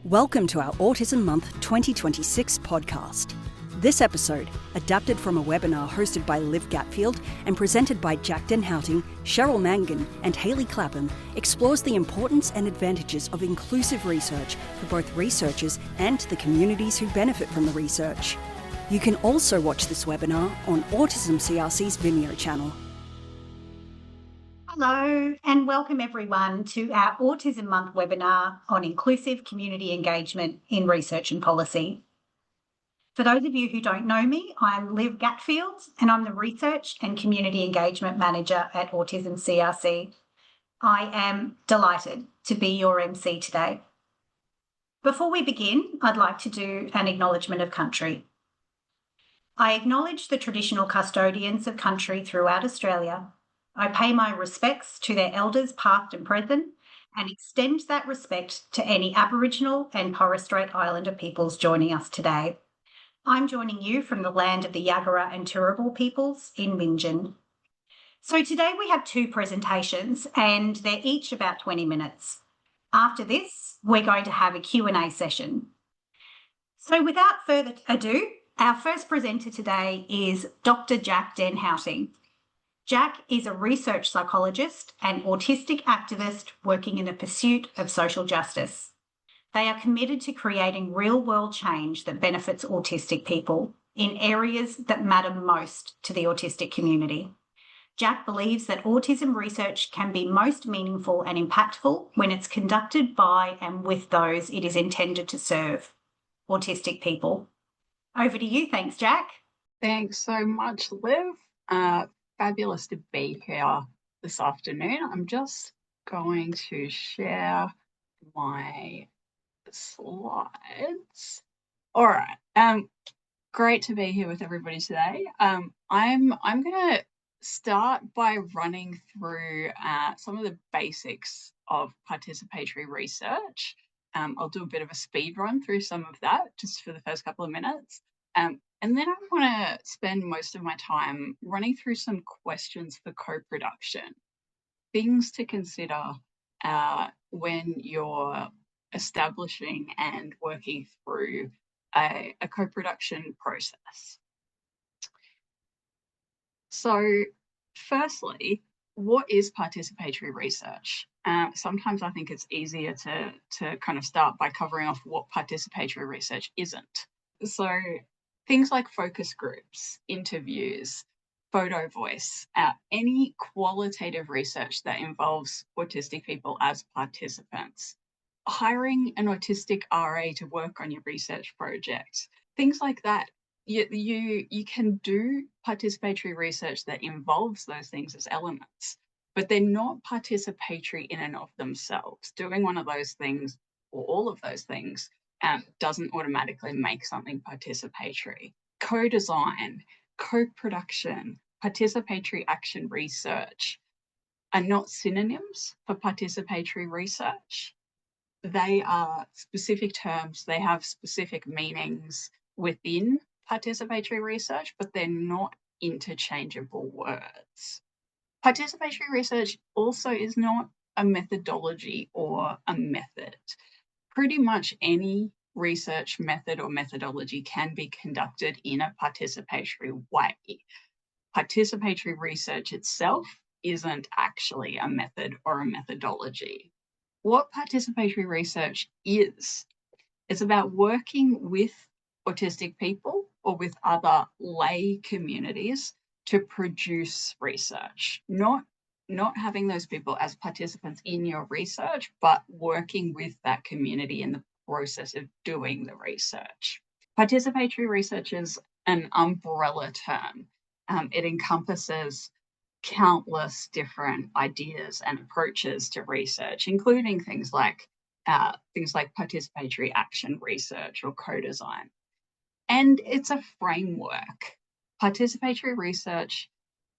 Welcome to our Autism Month 2026 podcast. This episode, adapted from a webinar hosted by Gatfield and presented by Jack Den Houting, Cheryl Mangan and Hayley Clapham, explores the importance and advantages of inclusive research for both researchers and the communities who benefit from the research. You can also watch this webinar on Autism CRC's Vimeo channel. Hello and welcome everyone to our Autism Month webinar on inclusive community engagement in research and policy. For those of you who don't know me, I'm Liv Gatfield and I'm the Research and Community Engagement Manager at Autism CRC. I am delighted to be your MC today. Before we begin, I'd like to do an acknowledgement of country. I acknowledge the traditional custodians of country throughout Australia. I pay my respects to their elders past and present and extend that respect to any Aboriginal and Torres Strait Islander peoples joining us today. I'm joining you from the land of the Yagara and Turrbal peoples in Mangan. So today we have two presentations and they're each about 20 minutes. After this, we're going to have a Q&A session. So without further ado, our first presenter today is Dr. Jack Den Houting. Jack is a research psychologist and autistic activist working in the pursuit of social justice. They are committed to creating real-world change that benefits autistic people in areas that matter most to the autistic community. Jack believes that autism research can be most meaningful and impactful when it's conducted by and with those it is intended to serve, autistic people. Over to you. Thanks, Jack. Thanks so much, Liv. Fabulous to be here this afternoon. I'm just going to share my slides. All right. Great to be here with everybody today. I'm going to start by running through some of the basics of participatory research. I'll do a bit of a speed run through some of that just for the first couple of minutes. And then I want to spend most of my time running through some questions for co-production, things to consider when you're establishing and working through a co-production process. So firstly, what is participatory research? Sometimes I think it's easier to kind of start by covering off what participatory research isn't. So things like focus groups, interviews, photo voice, any qualitative research that involves autistic people as participants, hiring an autistic RA to work on your research project, things like that. You can do participatory research that involves those things as elements, but they're not participatory in and of themselves. Doing one of those things or all of those things doesn't automatically make something participatory. Co-design, co-production, participatory action research are not synonyms for participatory research. They are specific terms, they have specific meanings within participatory research, but they're not interchangeable words. Participatory research also is not a methodology or a method. Pretty much any research method or methodology can be conducted in a participatory way. Participatory research itself isn't actually a method or a methodology. What participatory research is, it's about working with autistic people or with other lay communities to produce research, not having those people as participants in your research, but working with that community in the process of doing the research. Participatory research is an umbrella term. It encompasses countless different ideas and approaches to research, including things like participatory action research or co-design. And it's a framework. Participatory research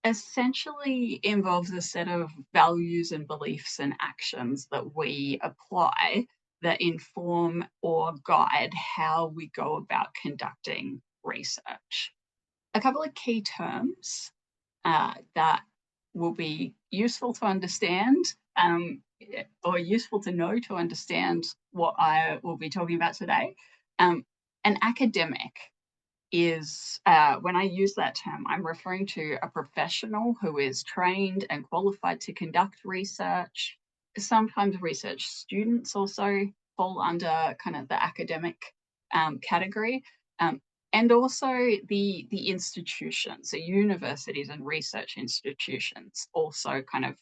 essentially involves a set of values and beliefs and actions that we apply that inform or guide how we go about conducting research. A couple of key terms that will be useful to understand or useful to know to understand what I will be talking about today. An academic is, when I use that term, I'm referring to a professional who is trained and qualified to conduct research. Sometimes research students also fall under kind of the academic category. And also the institutions, so universities and research institutions also kind of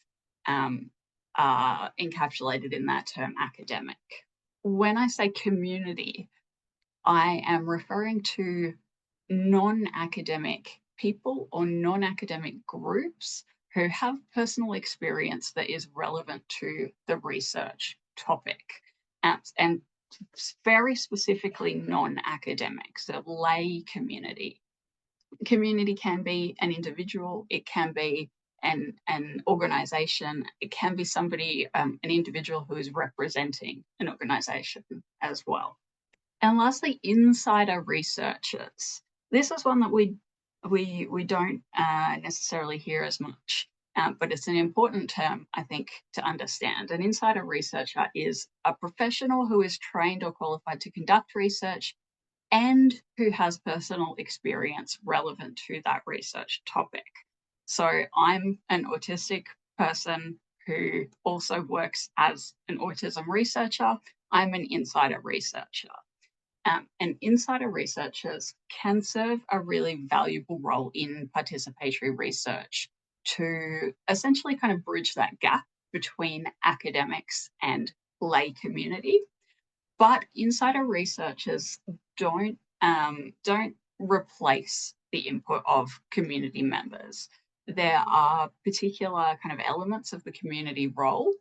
are encapsulated in that term academic. When I say community, I am referring to non-academic people or non-academic groups who have personal experience that is relevant to the research topic, and very specifically non-academic, so lay community. Community can be an individual, it can be an organization, it can be somebody, an individual who is representing an organization as well. And lastly, insider researchers. This is one that we don't necessarily hear as much, but it's an important term, I think, to understand. An insider researcher is a professional who is trained or qualified to conduct research and who has personal experience relevant to that research topic. So I'm an autistic person who also works as an autism researcher. I'm an insider researcher. And insider researchers can serve a really valuable role in participatory research to essentially kind of bridge that gap between academics and lay community. But insider researchers don't replace the input of community members. There are particular kind of elements of the community role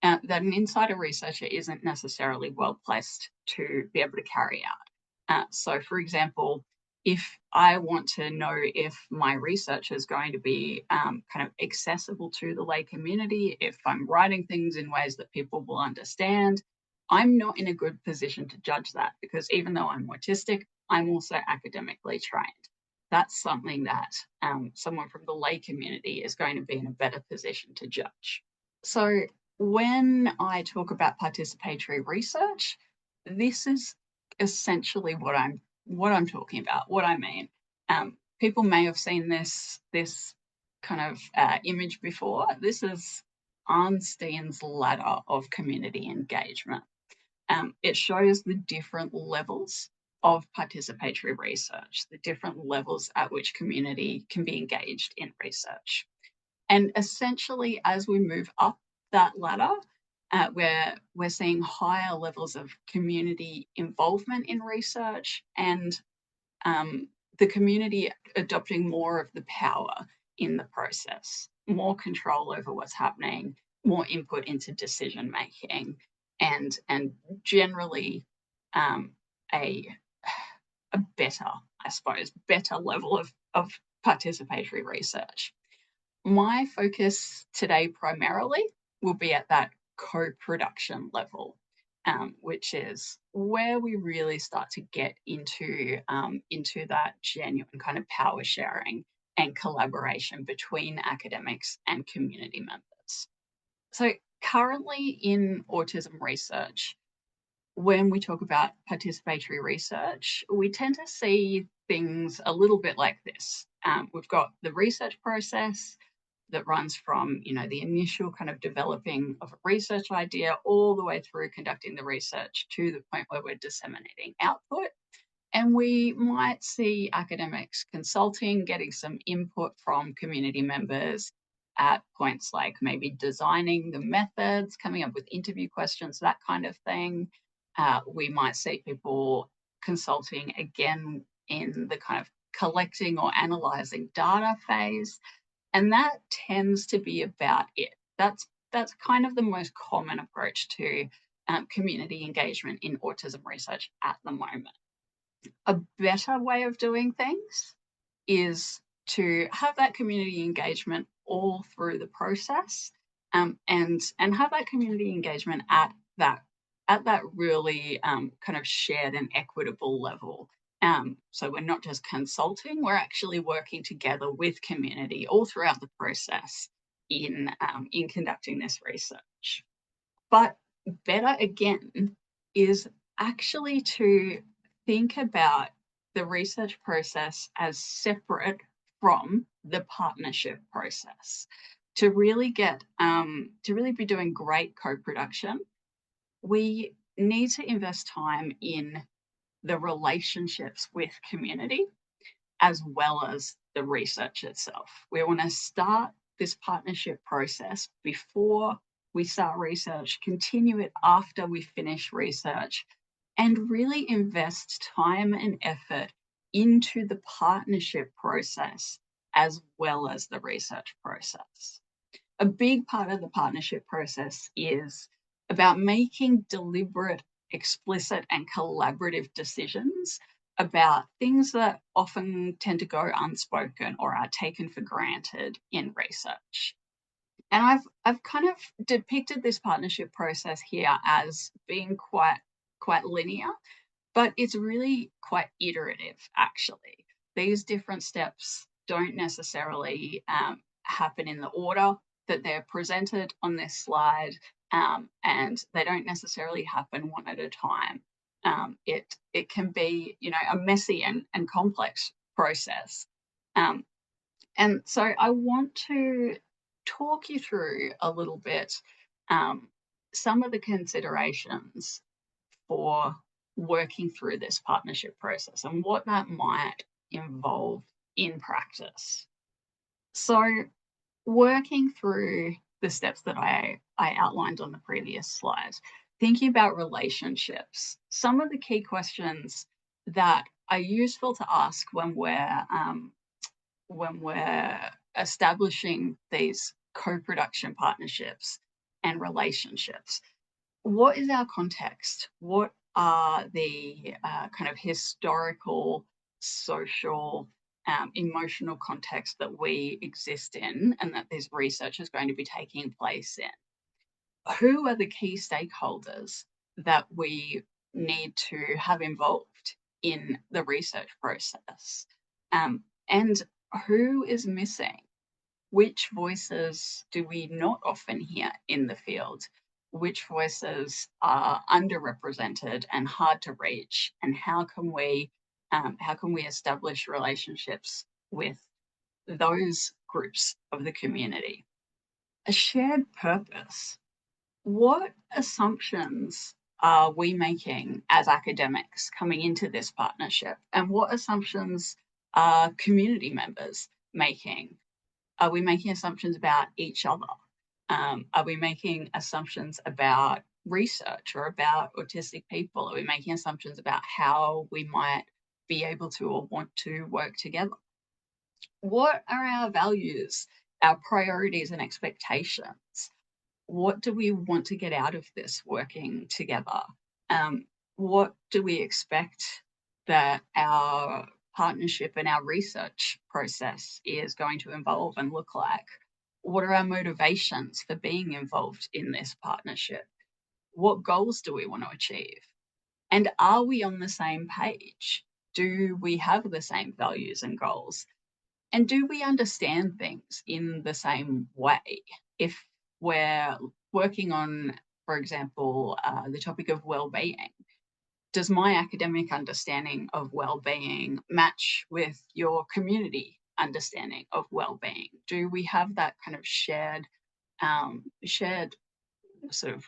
that an insider researcher isn't necessarily well placed to be able to carry out. So, for example, if I want to know if my research is going to be kind of accessible to the lay community, if I'm writing things in ways that people will understand, I'm not in a good position to judge that, because even though I'm autistic, I'm also academically trained. That's something that someone from the lay community is going to be in a better position to judge. So when I talk about participatory research, this is essentially what I'm talking about, what I mean. People may have seen this kind of image before. This is Arnstein's ladder of community engagement. It shows the different levels of participatory research, the different levels at which community can be engaged in research. And essentially, as we move up that ladder, we're seeing higher levels of community involvement in research, and the community adopting more of the power in the process, more control over what's happening, more input into decision making, and generally a better, I suppose, better level of participatory research. My focus today primarily will be at that co-production level, which is where we really start to get into that genuine kind of power sharing and collaboration between academics and community members. So currently in autism research, when we talk about participatory research, we tend to see things a little bit like this. We've got the research process that runs from, the initial kind of developing of a research idea all the way through conducting the research to the point where we're disseminating output. And we might see academics consulting, getting some input from community members at points like maybe designing the methods, coming up with interview questions, that kind of thing. We might see people consulting again in the kind of collecting or analysing data phase. And that tends to be about it. That's kind of the most common approach to community engagement in autism research at the moment. A better way of doing things is to have that community engagement all through the process, and have that community engagement at that really kind of shared and equitable level. So we're not just consulting, we're actually working together with community all throughout the process in conducting this research. But better again is actually to think about the research process as separate from the partnership process. To really be doing great co-production, we need to invest time in the relationships with community as well as the research itself. We want to start this partnership process before we start research, continue it after we finish research, and really invest time and effort into the partnership process as well as the research process. A big part of the partnership process is about making deliberate, explicit, and collaborative decisions about things that often tend to go unspoken or are taken for granted in research. And I've kind of depicted this partnership process here as being quite linear, but it's really quite iterative, actually. These different steps don't necessarily happen in the order that they're presented on this slide, and they don't necessarily happen one at a time. It can be, a messy and complex process. And so I want to talk you through a little bit some of the considerations for working through this partnership process and what that might involve in practice. So working through the steps that I outlined on the previous slide, thinking about relationships, some of the key questions that are useful to ask when we're establishing these co-production partnerships and relationships. What is our context? What are the kind of historical, social, emotional context that we exist in and that this research is going to be taking place in? Who are the key stakeholders that we need to have involved in the research process? And who is missing? Which voices do we not often hear in the field? Which voices are underrepresented and hard to reach? And how can we establish relationships with those groups of the community? A shared purpose. What assumptions are we making as academics coming into this partnership? And what assumptions are community members making? Are we making assumptions about each other? Are we making assumptions about research or about autistic people? Are we making assumptions about how we might be able to or want to work together? What are our values, our priorities and expectations? What do we want to get out of this working together? What do we expect that our partnership and our research process is going to involve and look like? What are our motivations for being involved in this partnership? What goals do we want to achieve? And are we on the same page? Do we have the same values and goals? And do we understand things in the same way? If we're working on, for example, the topic of well-being, does my academic understanding of well-being match with your community understanding of well-being? Do we have that kind of shared sort of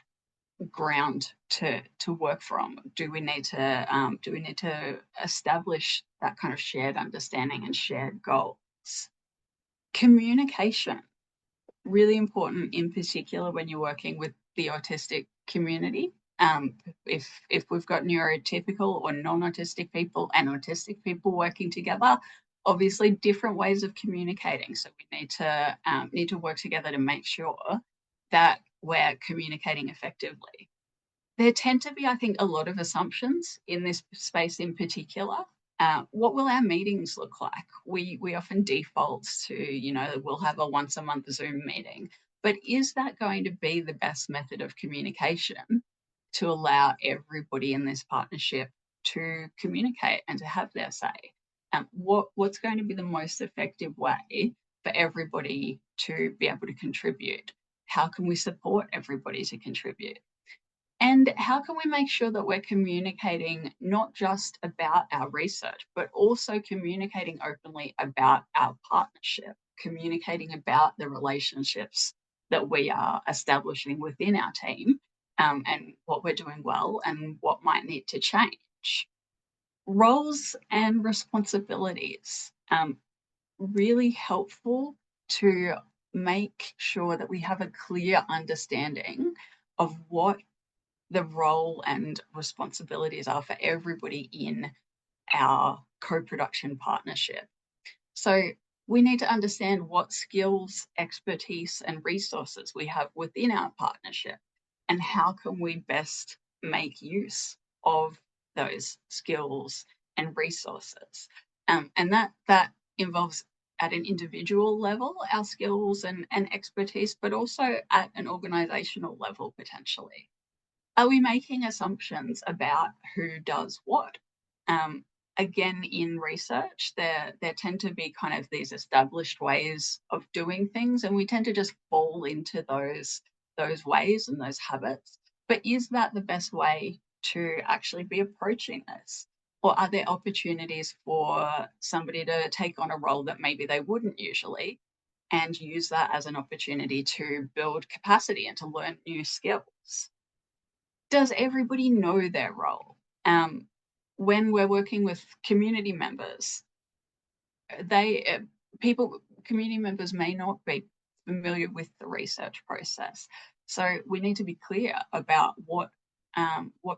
ground to work from? Do we need to establish that kind of shared understanding and shared goals? Communication, really important in particular when you're working with the autistic community. If we've got neurotypical or non-autistic people and autistic people working together, obviously different ways of communicating. So we need to work together to make sure that we're communicating effectively. There tend to be, I think, a lot of assumptions in this space in particular. What will our meetings look like? We often default to, we'll have a once a month Zoom meeting, but is that going to be the best method of communication to allow everybody in this partnership to communicate and to have their say? What's going to be the most effective way for everybody to be able to contribute? How can we support everybody to contribute? And how can we make sure that we're communicating not just about our research, but also communicating openly about our partnership, communicating about the relationships that we are establishing within our team, and what we're doing well and what might need to change. Roles and responsibilities, really helpful to make sure that we have a clear understanding of what the role and responsibilities are for everybody in our co-production partnership. So we need to understand what skills, expertise, and resources we have within our partnership, and how can we best make use of those skills and resources. And that involves at an individual level, our skills and expertise, but also at an organizational level, potentially. Are we making assumptions about who does what? Again, in research, there tend to be kind of these established ways of doing things, and we tend to just fall into those ways and those habits. But is that the best way to actually be approaching this? Or are there opportunities for somebody to take on a role that maybe they wouldn't usually, and use that as an opportunity to build capacity and to learn new skills? Does everybody know their role? When we're working with community members, community members may not be familiar with the research process. So we need to be clear about what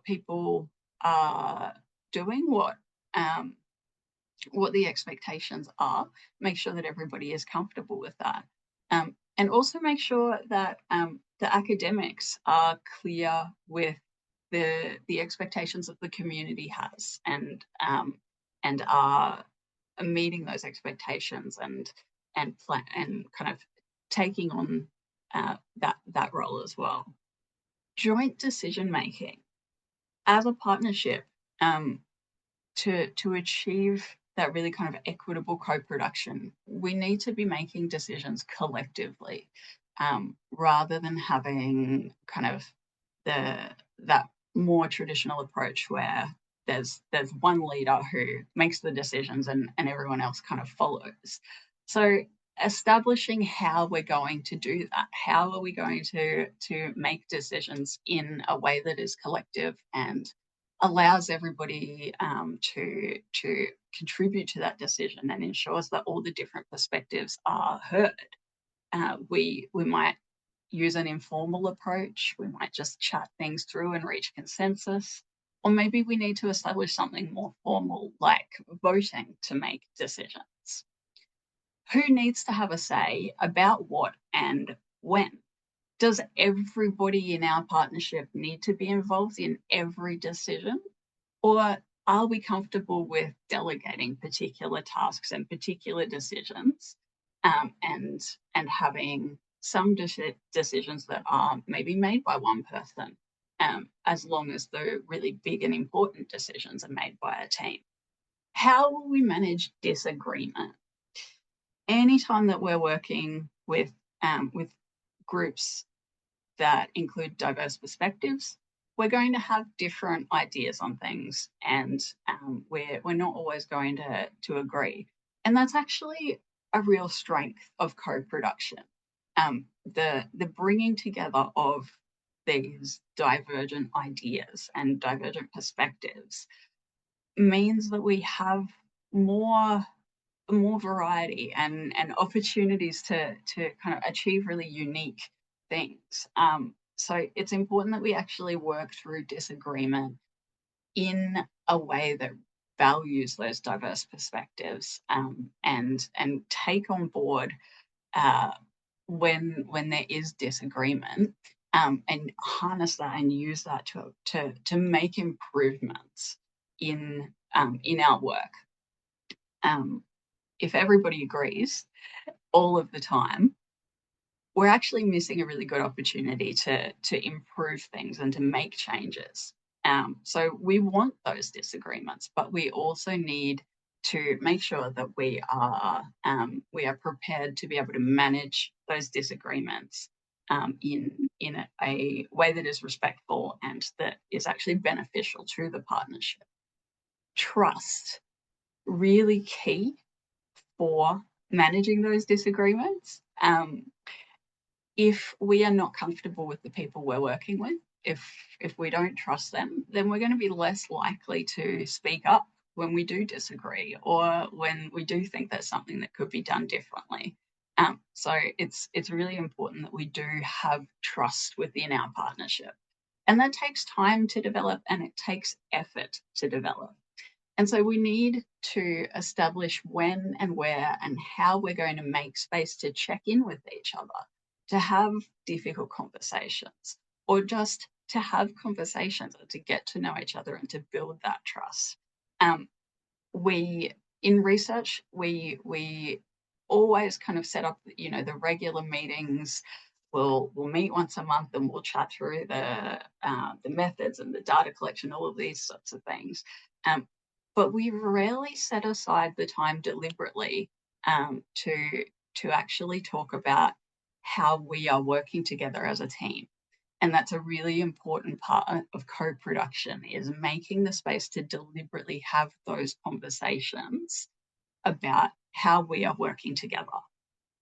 people are doing, what the expectations are, make sure that everybody is comfortable with that. And also make sure that the academics are clear with the expectations that the community has, and are meeting those expectations and kind of taking on that role as well. Joint decision making as a partnership, to achieve that really kind of equitable co-production, we need to be making decisions collectively, rather than having kind of that more traditional approach where there's one leader who makes the decisions and everyone else kind of follows. So establishing how we're going to do that, how are we going to make decisions in a way that is collective and allows everybody to contribute to that decision and ensures that all the different perspectives are heard. We might use an informal approach. We might just chat things through and reach consensus. Or maybe we need to establish something more formal, like voting to make decisions. Who needs to have a say about what and when? Does everybody in our partnership need to be involved in every decision? Or are we comfortable with delegating particular tasks and particular decisions, and having some decisions that are maybe made by one person, as long as the really big and important decisions are made by a team? How will we manage disagreement? Anytime that we're working with groups that include diverse perspectives, we're going to have different ideas on things, and we're not always going to agree. And that's actually a real strength of co-production. The bringing together of these divergent ideas and divergent perspectives means that we have more variety and opportunities to kind of achieve really unique things. So it's important that we actually work through disagreement in a way that values those diverse perspectives, and take on board when there is disagreement, and harness that and use that to make improvements in our work. If everybody agrees all of the time, we're actually missing a really good opportunity to improve things and to make changes. So we want those disagreements, but we also need to make sure that we are prepared to be able to manage those disagreements in a way that is respectful and that is actually beneficial to the partnership. Trust, really key for managing those disagreements. If we are not comfortable with the people we're working with, if we don't trust them, then we're going to be less likely to speak up when we do disagree or when we do think there's something that could be done differently. So it's really important that we do have trust within our partnership. And that takes time to develop and it takes effort to develop. And so we need to establish when and where and how we're going to make space to check in with each other, to have difficult conversations, or just to have conversations and to get to know each other and to build that trust. In research, we always kind of set up, the regular meetings. We'll meet once a month and we'll chat through the methods and the data collection, all of these sorts of things. But we rarely set aside the time deliberately to actually talk about how we are working together as a team. And that's a really important part of co-production, is making the space to deliberately have those conversations about how we are working together.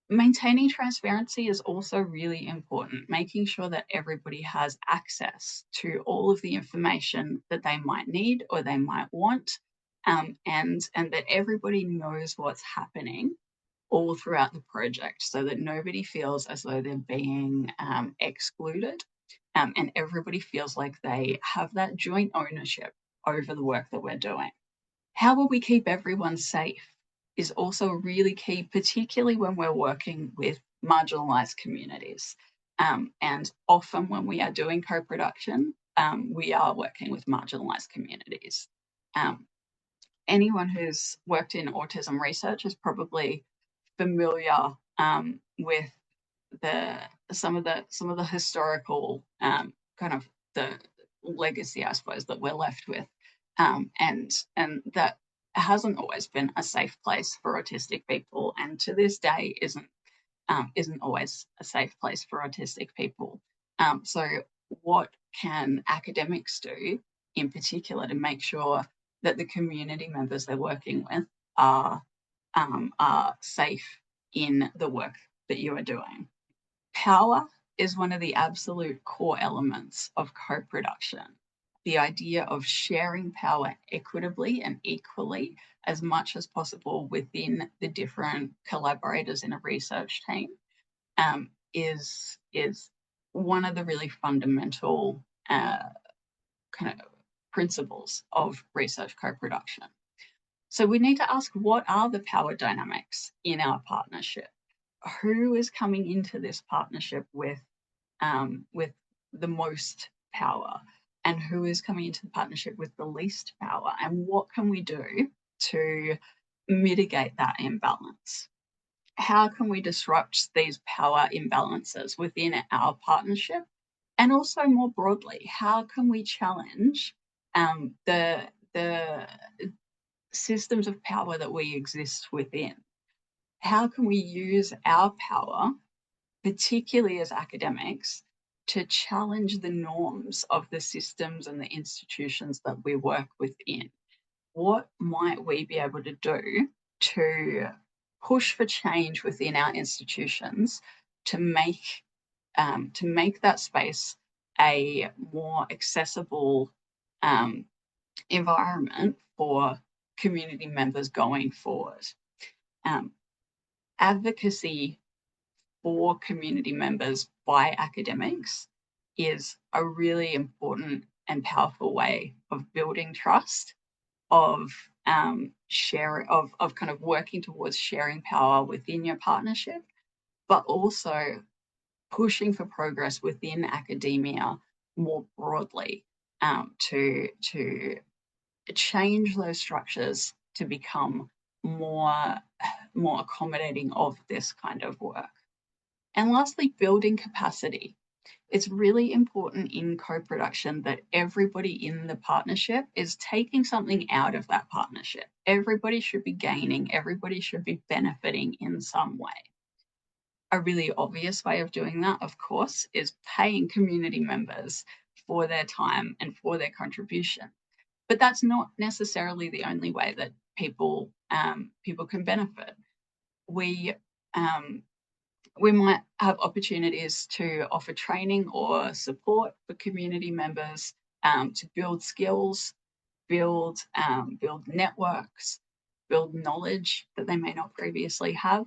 Maintaining transparency is also really important, making sure that everybody has access to all of the information that they might need or they might want, and that everybody knows what's happening all throughout the project so that nobody feels as though they're being excluded, and everybody feels like they have that joint ownership over the work that we're doing. How will we keep everyone safe is also really key, particularly when we're working with marginalised communities. And often when we are doing co-production, we are working with marginalised communities. Anyone who's worked in autism research is probably familiar with some of the historical kind of the legacy, I suppose, that we're left with, and that hasn't always been a safe place for autistic people, and to this day isn't always a safe place for autistic people. So what can academics do in particular to make sure that the community members they're working with are safe in the work that you are doing? Power is one of the absolute core elements of co-production. The idea of sharing power equitably and equally as much as possible within the different collaborators in a research team is one of the really fundamental kind of principles of research co-production. So we need to ask, what are the power dynamics in our partnership? Who is coming into this partnership with the most power, and who is coming into the partnership with the least power, and what can we do to mitigate that imbalance? How can we disrupt these power imbalances within our partnership? And also more broadly, how can we challenge the systems of power that we exist within? How can we use our power, particularly as academics, to challenge the norms of the systems and the institutions that we work within? What might we be able to do to push for change within our institutions to make that space a more accessible environment for community members going forward? Advocacy for community members by academics is a really important and powerful way of building trust, of kind of working towards sharing power within your partnership, but also pushing for progress within academia more broadly, to change those structures to become more accommodating of this kind of work. And lastly, building capacity. It's really important in co-production that everybody in the partnership is taking something out of that partnership. Everybody should be gaining, everybody should be benefiting in some way. A really obvious way of doing that, of course, is paying community members for their time and for their contribution. But that's not necessarily the only way that people can benefit. We might have opportunities to offer training or support for community members to build skills, build networks, build knowledge that they may not previously have.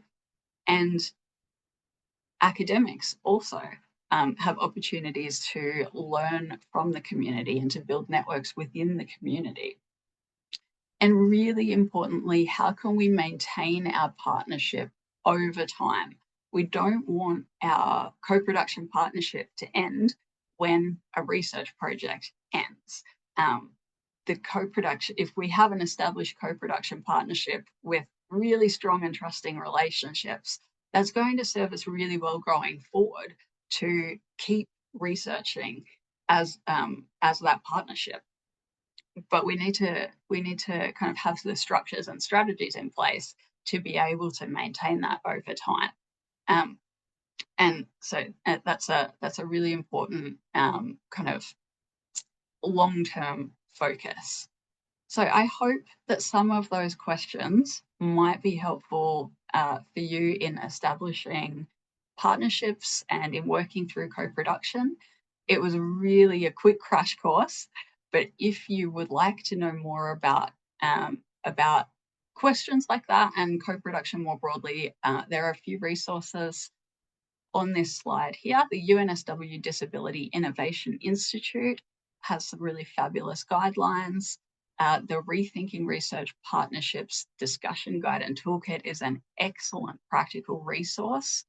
And academics also have opportunities to learn from the community and to build networks within the community. And really importantly, how can we maintain our partnership over time? We don't want our co-production partnership to end when a research project ends. The co-production, if we have an established co-production partnership with really strong and trusting relationships, that's going to serve us really well going forward to keep researching as that partnership. But we need to kind of have the structures and strategies in place to be able to maintain that over time. And so that's a really important kind of long-term focus. So I hope that some of those questions might be helpful for you in establishing partnerships and in working through co-production. It was really a quick crash course, but if you would like to know more about questions like that and co-production more broadly, there are a few resources on this slide here. The UNSW Disability Innovation Institute has some really fabulous guidelines. The Rethinking Research Partnerships Discussion Guide and Toolkit is an excellent practical resource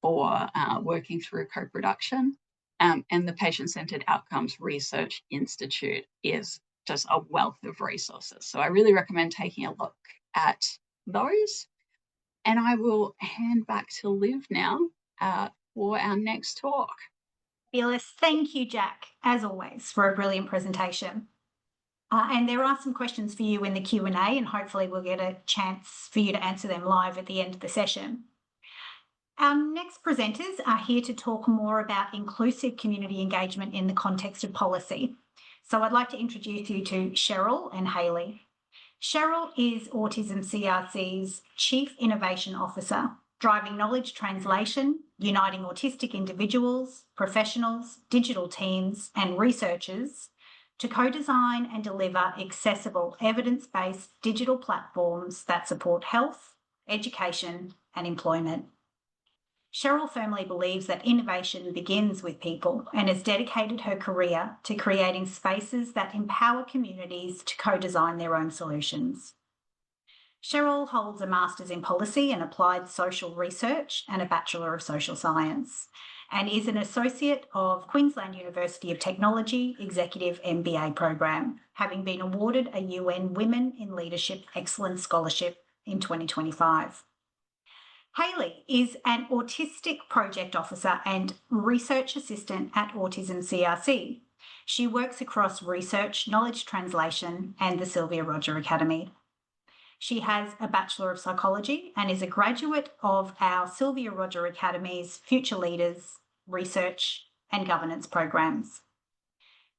for working through co-production. And the Patient-Centered Outcomes Research Institute is just a wealth of resources. So I really recommend taking a look at those. And I will hand back to Liv now for our next talk. Fabulous. Thank you, Jack, as always, for a brilliant presentation. And there are some questions for you in the Q&A, and hopefully we'll get a chance for you to answer them live at the end of the session. Our next presenters are here to talk more about inclusive community engagement in the context of policy. So I'd like to introduce you to Cheryl and Hayley. Cheryl is Autism CRC's Chief Innovation Officer, driving knowledge translation, uniting autistic individuals, professionals, digital teams, and researchers to co-design and deliver accessible, evidence-based digital platforms that support health, education, and employment. Cheryl firmly believes that innovation begins with people and has dedicated her career to creating spaces that empower communities to co-design their own solutions. Cheryl holds a Master's in Policy and Applied Social Research and a Bachelor of Social Science, and is an Associate of Queensland University of Technology Executive MBA program, having been awarded a UN Women in Leadership Excellence Scholarship in 2025. Hayley is an Autistic Project Officer and Research Assistant at Autism CRC. She works across research, knowledge translation, and the Sylvia Roger Academy. She has a Bachelor of Psychology and is a graduate of our Sylvia Roger Academy's Future Leaders, Research and Governance programs.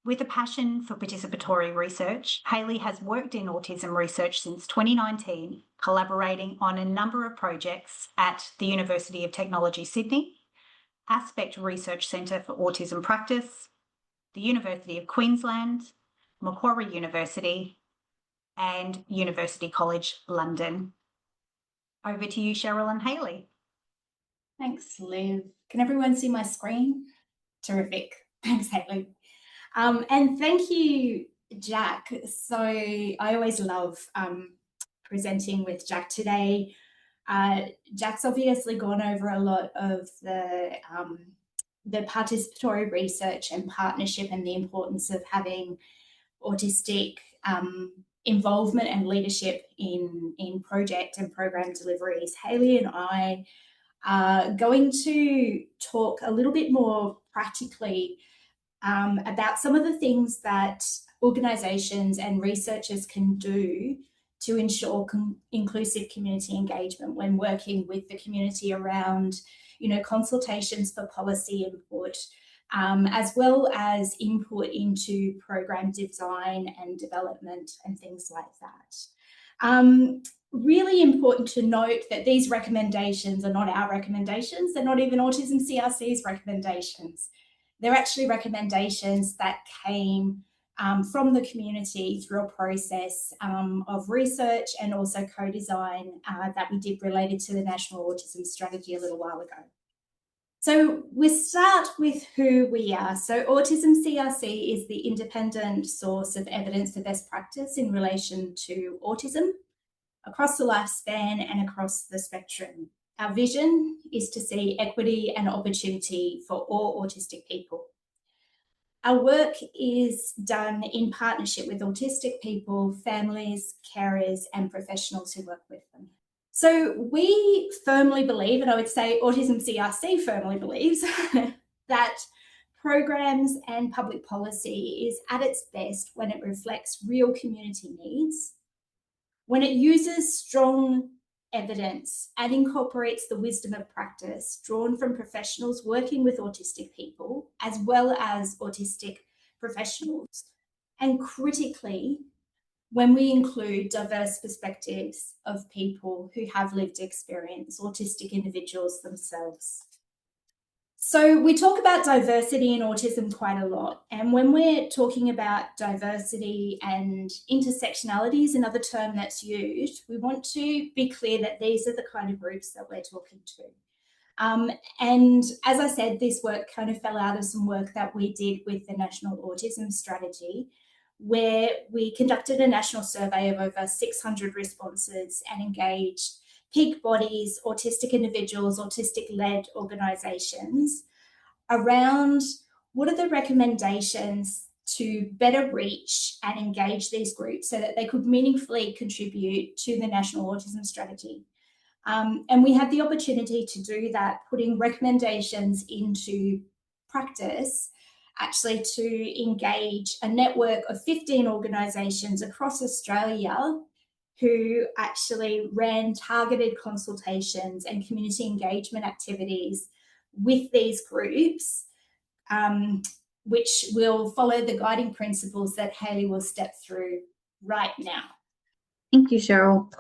With a passion for participatory research, Hayley has worked in autism research since 2019, collaborating on a number of projects at the University of Technology Sydney, Aspect Research Centre for Autism Practice, the University of Queensland, Macquarie University, and University College London. Over to you, Cheryl and Hayley. Thanks, Liv. Can everyone see my screen? Terrific. Thanks, Hayley. And thank you, Jack. So I always love presenting with Jack today. Jack's obviously gone over a lot of the participatory research and partnership and the importance of having autistic involvement and leadership in project and program deliveries. Hayley and I going to talk a little bit more practically about some of the things that organisations and researchers can do to ensure inclusive community engagement when working with the community around, consultations for policy input, as well as input into program design and development and things like that. Really important to note that these recommendations are not our recommendations. They're not even Autism CRC's recommendations. They're actually recommendations that came from the community through a process of research and also co-design that we did related to the National Autism Strategy a little while ago. So we start with who we are. So Autism CRC is the independent source of evidence for best practice in relation to autism across the lifespan and across the spectrum. Our vision is to see equity and opportunity for all autistic people. Our work is done in partnership with autistic people, families, carers, and professionals who work with them. So we firmly believe, and I would say Autism CRC firmly believes, that programs and public policy is at its best when it reflects real community needs, when it uses strong evidence and incorporates the wisdom of practice drawn from professionals working with autistic people, as well as autistic professionals, and critically, when we include diverse perspectives of people who have lived experience, autistic individuals themselves. So we talk about diversity in autism quite a lot. And when we're talking about diversity and intersectionality is another term that's used, we want to be clear that these are the kind of groups that we're talking to. And as I said, this work kind of fell out of some work that we did with the National Autism Strategy, where we conducted a national survey of over 600 responses and engaged peak bodies, autistic individuals, autistic-led organisations around what are the recommendations to better reach and engage these groups so that they could meaningfully contribute to the National Autism Strategy. And we had the opportunity to do that, putting recommendations into practice, actually to engage a network of 15 organisations across Australia who actually ran targeted consultations and community engagement activities with these groups, which will follow the guiding principles that Hayley will step through right now. Thank you, Cheryl.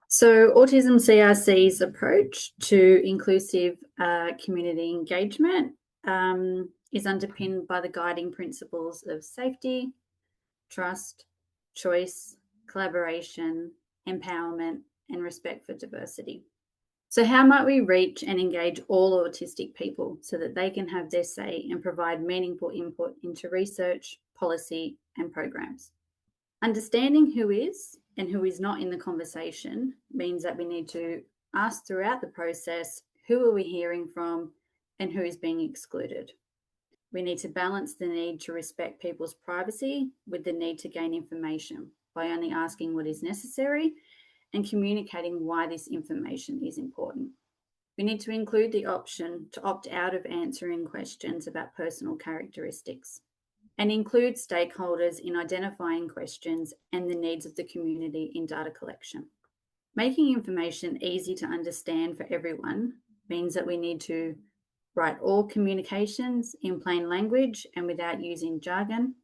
So Autism CRC's approach to inclusive community engagement is underpinned by the guiding principles of safety, trust, choice, collaboration, empowerment, and respect for diversity. So how might we reach and engage all autistic people so that they can have their say and provide meaningful input into research, policy, and programs? Understanding who is and who is not in the conversation means that we need to ask throughout the process, who are we hearing from and who is being excluded? We need to balance the need to respect people's privacy with the need to gain information by only asking what is necessary and communicating why this information is important. We need to include the option to opt out of answering questions about personal characteristics and include stakeholders in identifying questions and the needs of the community in data collection. Making information easy to understand for everyone means that we need to write all communications in plain language and without using jargon,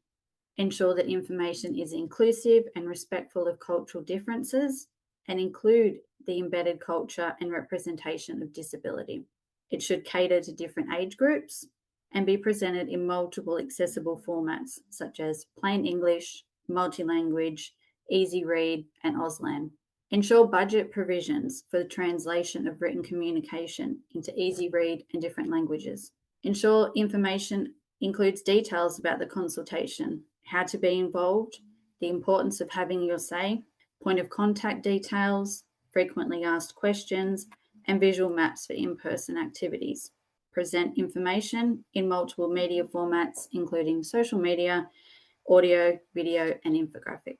ensure that information is inclusive and respectful of cultural differences, and include the embedded culture and representation of disability. It should cater to different age groups and be presented in multiple accessible formats such as plain English, multi-language, easy read, and Auslan. Ensure budget provisions for the translation of written communication into easy read and different languages. Ensure information includes details about the consultation, how to be involved, the importance of having your say, point of contact details, frequently asked questions, and visual maps for in-person activities. Present information in multiple media formats, including social media, audio, video, and infographic.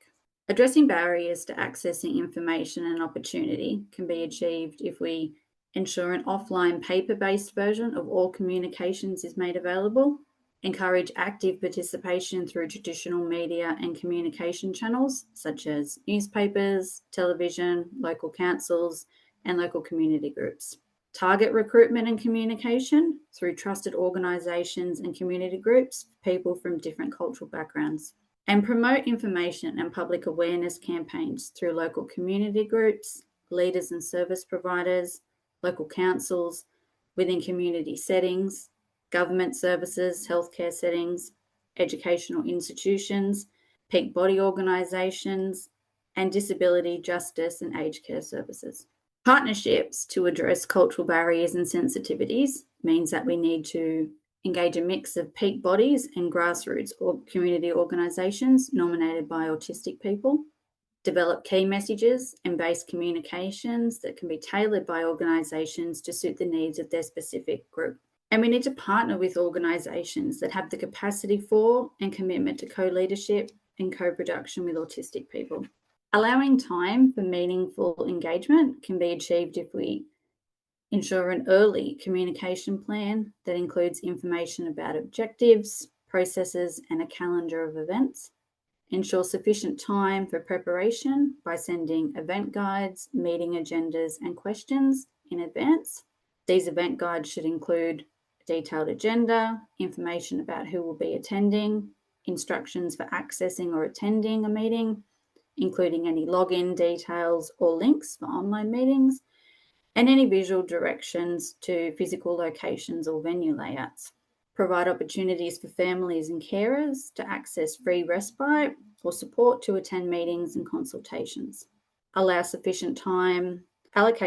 Addressing barriers to accessing information and opportunity can be achieved if we ensure an offline paper-based version of all communications is made available, encourage active participation through traditional media and communication channels such as newspapers, television, local councils, and local community groups. Target recruitment and communication through trusted organisations and community groups for people from different cultural backgrounds. And promote information and public awareness campaigns through local community groups, leaders and service providers, local councils, within community settings, government services, healthcare settings, educational institutions, peak body organisations, and disability, justice and aged care services. Partnerships to address cultural barriers and sensitivities means that we need to engage a mix of peak bodies and grassroots or community organisations nominated by autistic people, develop key messages and base communications that can be tailored by organisations to suit the needs of their specific group. And we need to partner with organisations that have the capacity for and commitment to co-leadership and co-production with autistic people. Allowing time for meaningful engagement can be achieved if we ensure an early communication plan that includes information about objectives, processes, and a calendar of events. Ensure sufficient time for preparation by sending event guides, meeting agendas, and questions in advance. These event guides should include a detailed agenda, information about who will be attending, instructions for accessing or attending a meeting, including any login details or links for online meetings, and any visual directions to physical locations or venue layouts. Provide opportunities for families and carers to access free respite or support to attend meetings and consultations. Allocate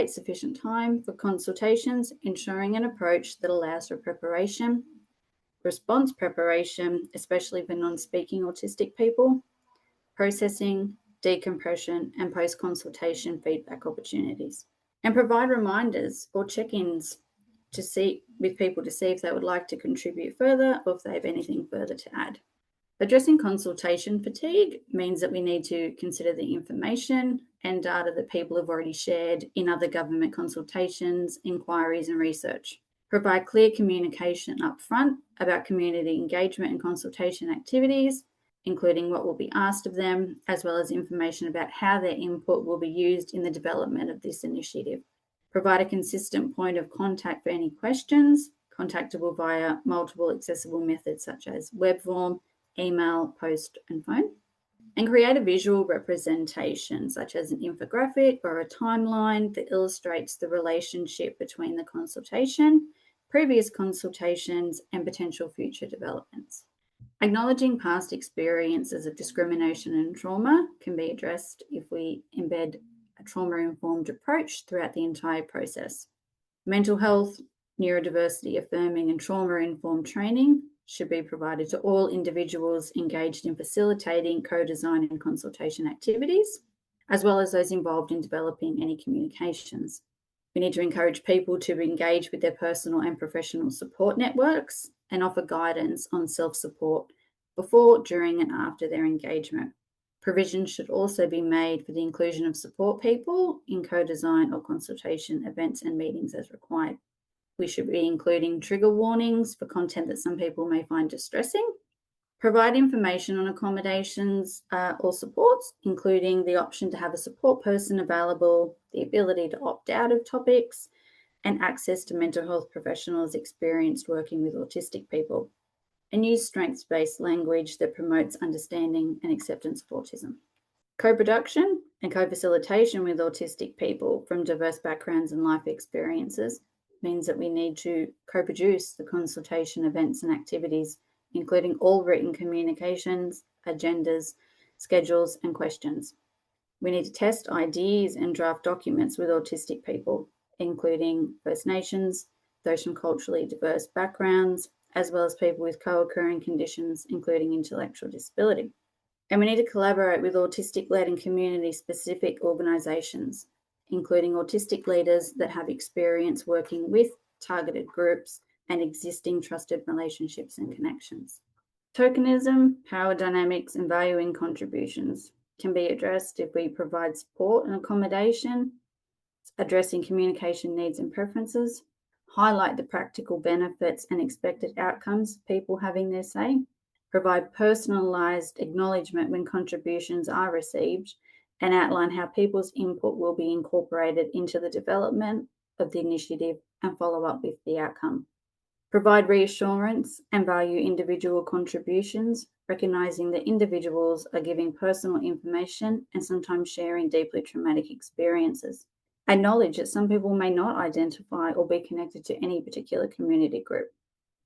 sufficient time for consultations, ensuring an approach that allows for preparation, response preparation, especially for non-speaking autistic people, processing, decompression, and post-consultation feedback opportunities. And provide reminders or check-ins with people to see if they would like to contribute further or if they have anything further to add. Addressing consultation fatigue means that we need to consider the information and data that people have already shared in other government consultations, inquiries, and research. Provide clear communication up front about community engagement and consultation activities, including what will be asked of them, as well as information about how their input will be used in the development of this initiative. Provide a consistent point of contact for any questions, contactable via multiple accessible methods such as web form, email, post, and phone. And create a visual representation such as an infographic or a timeline that illustrates the relationship between the consultation, previous consultations, and potential future developments. Acknowledging past experiences of discrimination and trauma can be addressed if we embed a trauma-informed approach throughout the entire process. Mental health, neurodiversity affirming, and trauma-informed training should be provided to all individuals engaged in facilitating co-design and consultation activities, as well as those involved in developing any communications. We need to encourage people to engage with their personal and professional support networks and offer guidance on self-support before, during, and after their engagement. Provision should also be made for the inclusion of support people in co-design or consultation events and meetings as required. We should be including trigger warnings for content that some people may find distressing. Provide information on accommodations or supports, including the option to have a support person available, the ability to opt out of topics, and access to mental health professionals experienced working with autistic people. And use strengths-based language that promotes understanding and acceptance of autism. Co-production and co-facilitation with autistic people from diverse backgrounds and life experiences means that we need to co-produce the consultation events and activities, including all written communications, agendas, schedules, and questions. We need to test ideas and draft documents with autistic people, including First Nations, those from culturally diverse backgrounds, as well as people with co-occurring conditions, including intellectual disability. And we need to collaborate with autistic-led and community-specific organisations, including autistic leaders that have experience working with targeted groups and existing trusted relationships and connections. Tokenism, power dynamics, and valuing contributions can be addressed if we provide support and accommodation addressing communication needs and preferences, highlight the practical benefits and expected outcomes of people having their say, provide personalised acknowledgement when contributions are received, and outline how people's input will be incorporated into the development of the initiative and follow up with the outcome. Provide reassurance and value individual contributions, recognising that individuals are giving personal information and sometimes sharing deeply traumatic experiences. Acknowledge that some people may not identify or be connected to any particular community group.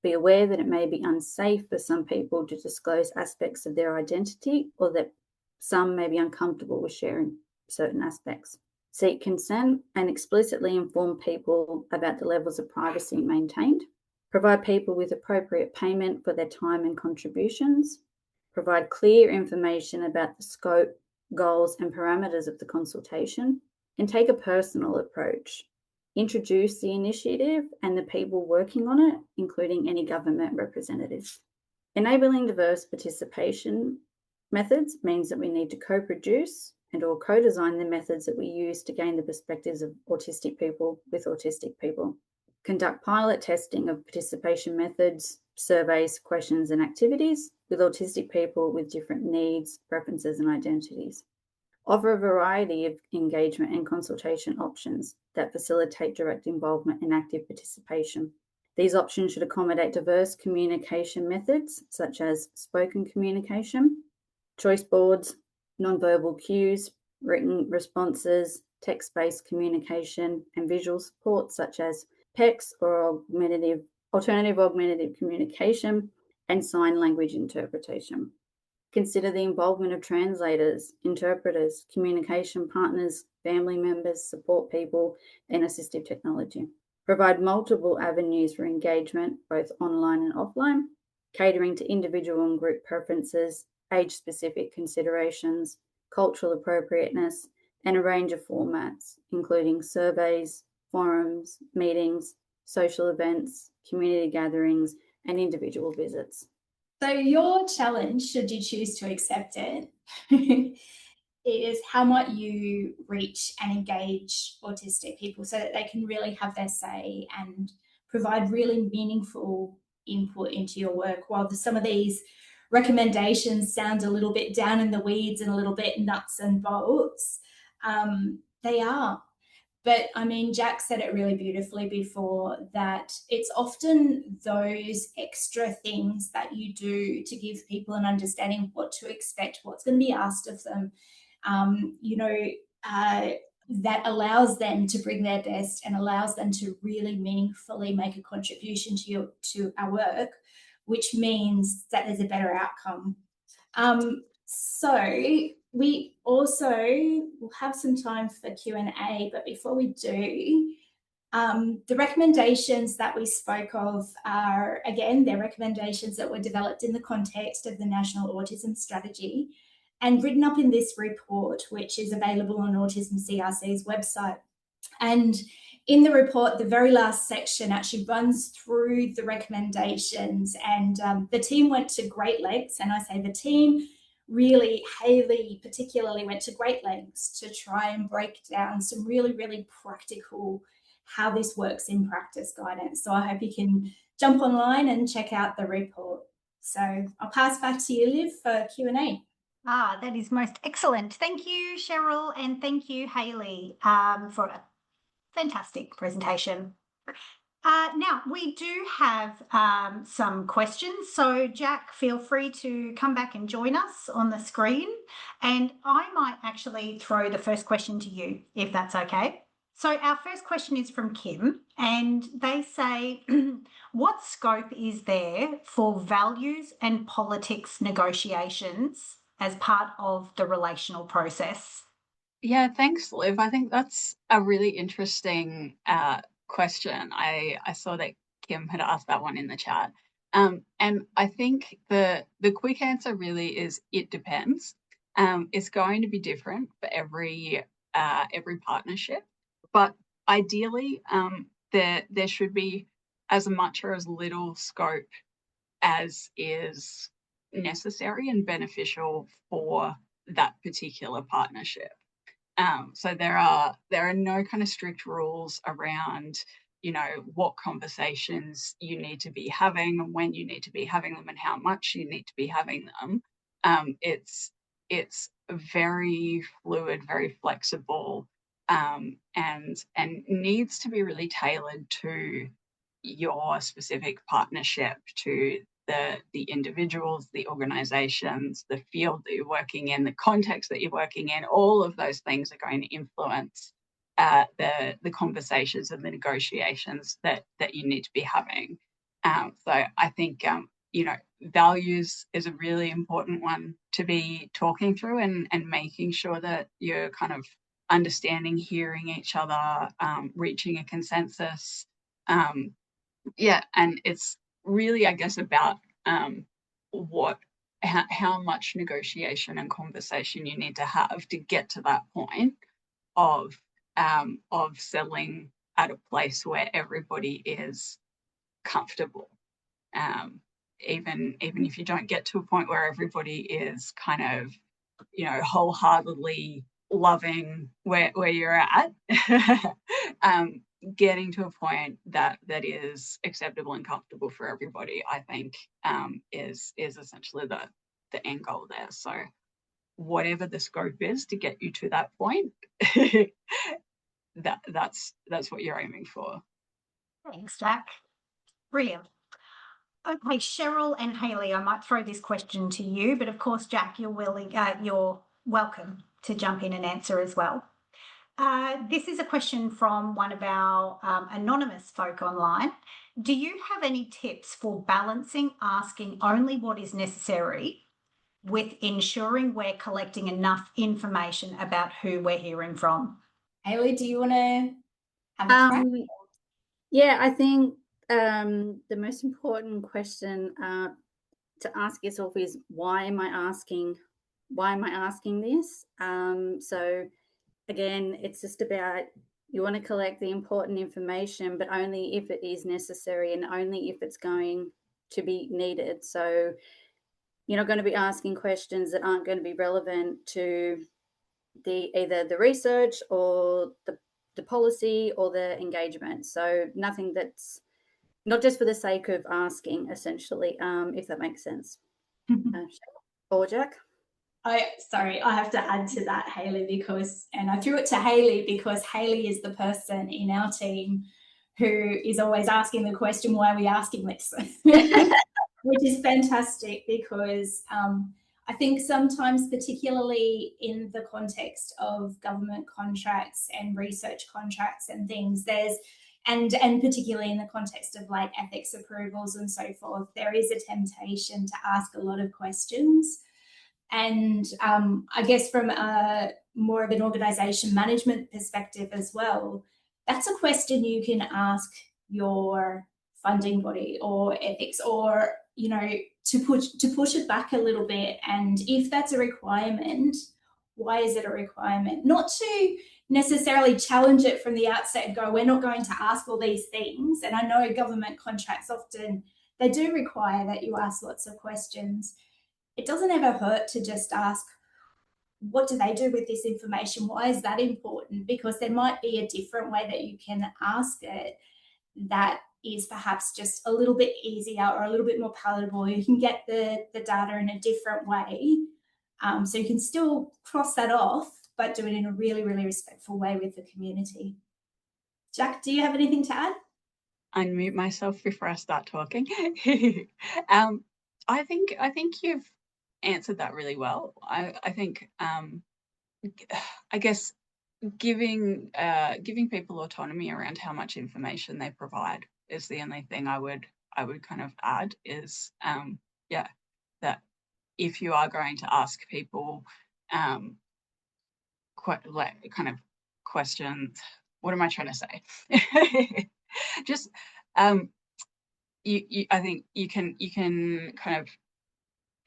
Be aware that it may be unsafe for some people to disclose aspects of their identity, or that some may be uncomfortable with sharing certain aspects. Seek consent and explicitly inform people about the levels of privacy maintained. Provide people with appropriate payment for their time and contributions. Provide clear information about the scope, goals, and parameters of the consultation. And take a personal approach. Introduce the initiative and the people working on it, including any government representatives. Enabling diverse participation methods means that we need to co-produce and/or co-design the methods that we use to gain the perspectives of autistic people with autistic people. Conduct pilot testing of participation methods, surveys, questions, and activities with autistic people with different needs, preferences, and identities. Offer a variety of engagement and consultation options that facilitate direct involvement and active participation. These options should accommodate diverse communication methods, such as spoken communication, choice boards, nonverbal cues, written responses, text-based communication, and visual support, such as PECS or alternative augmentative communication, and sign language interpretation. Consider the involvement of translators, interpreters, communication partners, family members, support people, and assistive technology. Provide multiple avenues for engagement, both online and offline, catering to individual and group preferences, age-specific considerations, cultural appropriateness, and a range of formats, including surveys, forums, meetings, social events, community gatherings, and individual visits. So your challenge, should you choose to accept it, is how might you reach and engage autistic people so that they can really have their say and provide really meaningful input into your work. While some of these recommendations sound a little bit down in the weeds and a little bit nuts and bolts, they are. But I mean, Jack said it really beautifully before, that it's often those extra things that you do to give people an understanding of what to expect, what's going to be asked of them, that allows them to bring their best and allows them to really meaningfully make a contribution to our work, which means that there's a better outcome. So we also will have some time for Q&A, but before we do, the recommendations that we spoke of are, again, they're recommendations that were developed in the context of the National Autism Strategy and written up in this report, which is available on Autism CRC's website. And in the report, the very last section actually runs through the recommendations, and the team went to great lengths, and I say the team, really, Hayley particularly went to great lengths to try and break down some really, really practical how this works in practice guidance. So I hope you can jump online and check out the report. So I'll pass back to you, Liv, for Q&A. That is most excellent. Thank you, Cheryl, and thank you, Hayley, for a fantastic presentation. Now, we do have some questions. So, Jack, feel free to come back and join us on the screen. And I might actually throw the first question to you, if that's okay. So our first question is from Kim, and they say, what scope is there for values and politics negotiations as part of the relational process? Yeah, thanks, Liv. I think that's a really interesting question. I saw that Kim had asked that one in the chat. And I think the quick answer really is it depends. It's going to be different for every partnership, but ideally there should be as much or as little scope as is necessary and beneficial for that particular partnership. So there are no kind of strict rules around, you know, what conversations you need to be having and when you need to be having them and how much you need to be having them. It's very fluid, very flexible, and needs to be really tailored to your specific partnership, to the individuals, the organizations, the field that you're working in, the context that you're working in. All of those things are going to influence the conversations and the negotiations that you need to be having. So I think you know, values is a really important one to be talking through, and making sure that you're kind of understanding, hearing each other, reaching a consensus. Yeah, and it's really, I guess, about how much negotiation and conversation you need to have to get to that point of settling at a place where everybody is comfortable. Even if you don't get to a point where everybody is kind of, you know, wholeheartedly loving where you're at, getting to a point that is acceptable and comfortable for everybody, I think, is essentially the end goal there. So whatever the scope is to get you to that point, that's what you're aiming for. Thanks, Jack. Brilliant. Okay, Cheryl and Hayley, I might throw this question to you, but of course, Jack, you're welcome to jump in and answer as well. This is a question from one of our anonymous folk online. Do you have any tips for balancing asking only what is necessary with ensuring we're collecting enough information about who we're hearing from? Hayley, do you want to have a crack? Yeah, I think the most important question to ask yourself is, why am I asking this? So again, it's just about, you want to collect the important information, but only if it is necessary and only if it's going to be needed. So you're not going to be asking questions that aren't going to be relevant to either the research or the policy or the engagement. So nothing that's not just for the sake of asking, essentially, if that makes sense. Or Jack? Sorry, I have to add to that, Hayley, and I threw it to Hayley because Hayley is the person in our team who is always asking the question, why are we asking this? Which is fantastic, because I think sometimes, particularly in the context of government contracts and research contracts and things, and particularly in the context of like ethics approvals and so forth, there is a temptation to ask a lot of questions. And I guess from more of an organisation management perspective as well, that's a question you can ask your funding body or ethics, or, you know, to push it back a little bit. And if that's a requirement, why is it a requirement? Not to necessarily challenge it from the outset and go, we're not going to ask all these things. And I know government contracts often, they do require that you ask lots of questions. It doesn't ever hurt to just ask, what do they do with this information? Why is that important? Because there might be a different way that you can ask it that is perhaps just a little bit easier or a little bit more palatable. You can get the data in a different way. So you can still cross that off, but do it in a really, really respectful way with the community. Jack, do you have anything to add? Unmute myself before I start talking. I think you've answered that really well. I think I guess giving people autonomy around how much information they provide is the only thing I would kind of add, is that if you are going to ask people kind of questions, what am I trying to say? Just I think you can kind of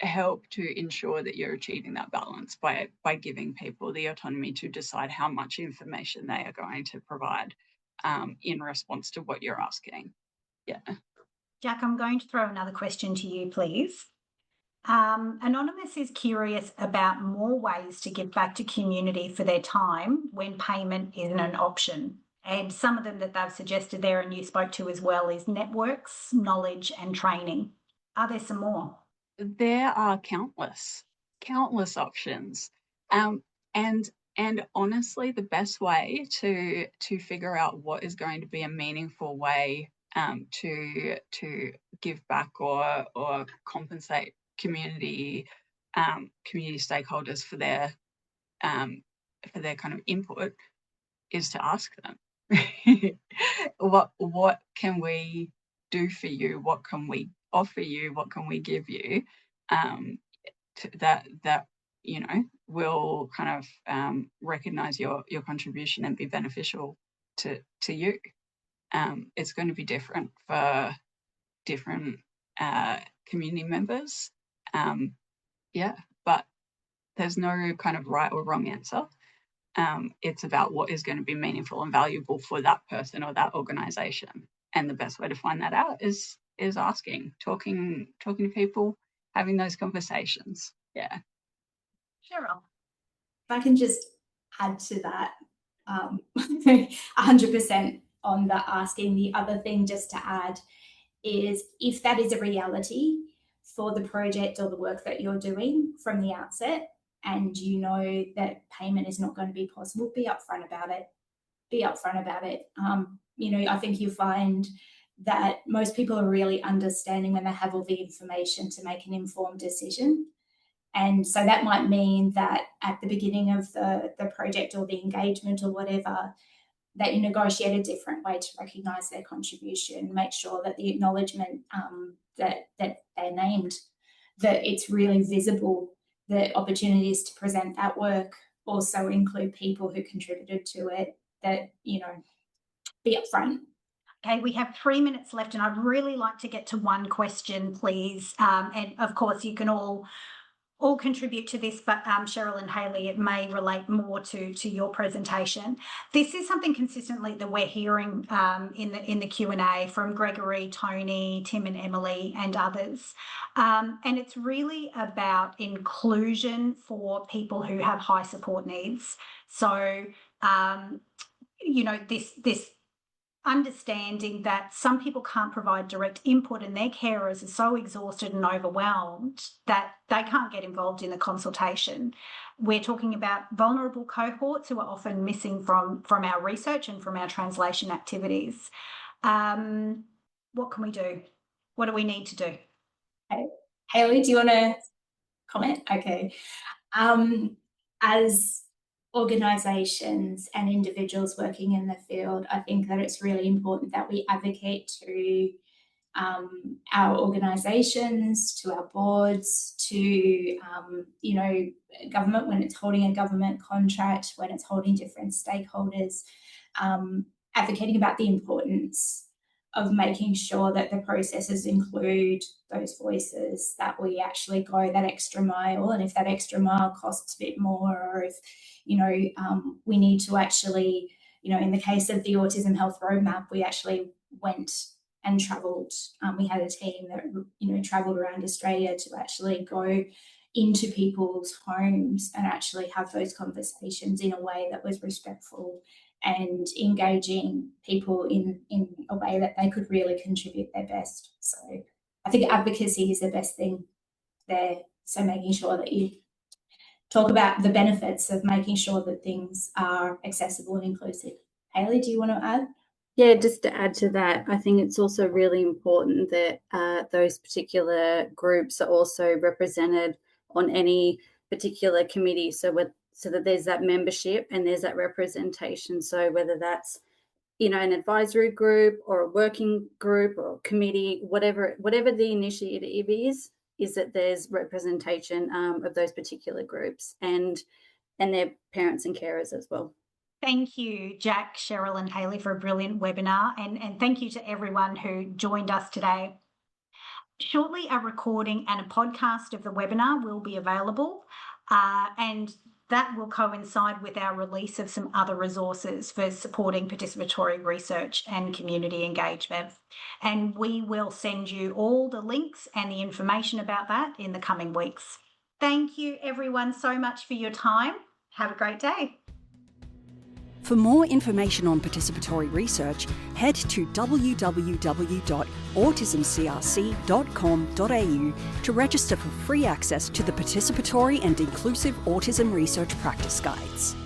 help to ensure that you're achieving that balance by giving people the autonomy to decide how much information they are going to provide in response to what you're asking. Yeah. Jack, I'm going to throw another question to you, please. Anonymous is curious about more ways to give back to community for their time when payment isn't an option. And some of them that they've suggested there and you spoke to as well is networks, knowledge and training. Are there some more? There are countless options. And honestly, the best way to figure out what is going to be a meaningful way to give back or compensate community stakeholders for their kind of input is to ask them what can we do for you, what can we offer you, what can we give you that will kind of recognize your contribution and be beneficial to you. It's going to be different for different community members, but there's no kind of right or wrong answer. It's about what is going to be meaningful and valuable for that person or that organisation, and the best way to find that out is asking, talking to people, having those conversations. Yeah. Cheryl. If I can just add to that, 100% on the asking. The other thing just to add is if that is a reality for the project or the work that you're doing from the outset, and you know that payment is not going to be possible, be upfront about it. I think you find that most people are really understanding when they have all the information to make an informed decision. And so that might mean that at the beginning of the project or the engagement or whatever, that you negotiate a different way to recognise their contribution, make sure that the acknowledgement that they're named, that it's really visible, the opportunities to present that work also include people who contributed to it, that, be upfront. Okay, we have 3 minutes left and I'd really like to get to one question, please. And of course, you can all contribute to this, but Cheryl and Hayley, it may relate more to your presentation. This is something consistently that we're hearing in the Q&A from Gregory, Tony, Tim and Emily and others. And it's really about inclusion for people who have high support needs. So, this understanding that some people can't provide direct input and their carers are so exhausted and overwhelmed that they can't get involved in the consultation. We're talking about vulnerable cohorts who are often missing from our research and from our translation activities. What can we do? What do we need to do? Hayley, do you want to comment? Okay. As organisations and individuals working in the field, I think that it's really important that we advocate to our organisations, to our boards, to government when it's holding a government contract, when it's holding different stakeholders, advocating about the importance of making sure that the processes include those voices, that we actually go that extra mile. And if that extra mile costs a bit more, or if, we need to actually, in the case of the Autism Health Roadmap, we actually went and travelled. We had a team that, travelled around Australia to actually go into people's homes and actually have those conversations in a way that was respectful and engaging people in a way that they could really contribute their best. So I think advocacy is the best thing there. So making sure that you talk about the benefits of making sure that things are accessible and inclusive. Hayley, do you want to add? Yeah, just to add to that, I think it's also really important that those particular groups are also represented on any particular committee, so that there's that membership and there's that representation. So whether that's, an advisory group or a working group or committee, whatever the initiative is that there's representation of those particular groups and their parents and carers as well. Thank you, Jack, Cheryl and Hayley, for a brilliant webinar, and thank you to everyone who joined us today. Shortly, a recording and a podcast of the webinar will be available, and That will coincide with our release of some other resources for supporting participatory research and community engagement. And we will send you all the links and the information about that in the coming weeks. Thank you everyone so much for your time. Have a great day. For more information on participatory research, head to www.autismcrc.com.au to register for free access to the Participatory and Inclusive Autism Research Practice Guides.